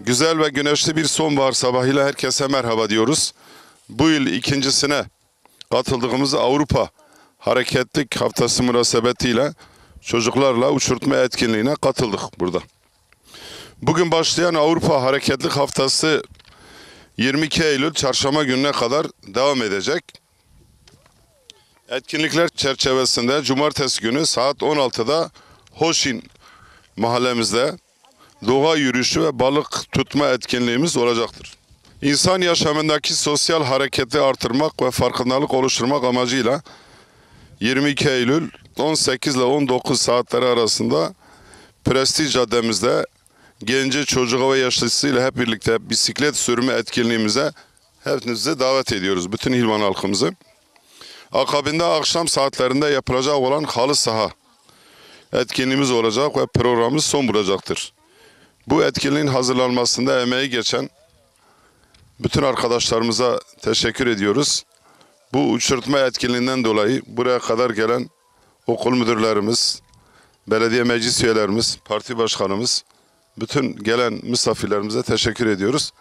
Güzel ve güneşli bir sonbahar sabahıyla herkese merhaba diyoruz. Bu yıl ikincisine katıldığımız Avrupa Hareketlilik Haftası münasebetiyle çocuklarla uçurtma etkinliğine katıldık burada. Bugün başlayan Avrupa Hareketlilik Haftası 22 Eylül Çarşamba gününe kadar devam edecek. Etkinlikler çerçevesinde Cumartesi günü saat 16'da Hoşin mahallemizde doğa yürüyüşü ve balık tutma etkinliğimiz olacaktır. İnsan yaşamındaki sosyal hareketi artırmak ve farkındalık oluşturmak amacıyla 22 Eylül 18 ile 19 saatleri arasında Prestij Caddemizde genci, çocuğu ve yaşlısıyla hep birlikte bisiklet sürümü etkinliğimize hepinizi davet ediyoruz. Bütün İlvan halkımızı. Akabinde akşam saatlerinde yapılacak olan halı saha etkinliğimiz olacak ve programımız son bulacaktır. Bu etkinliğin hazırlanmasında emeği geçen bütün arkadaşlarımıza teşekkür ediyoruz. Bu uçurtma etkinliğinden dolayı buraya kadar gelen okul müdürlerimiz, belediye meclis üyelerimiz, parti başkanımız, bütün gelen misafirlerimize teşekkür ediyoruz.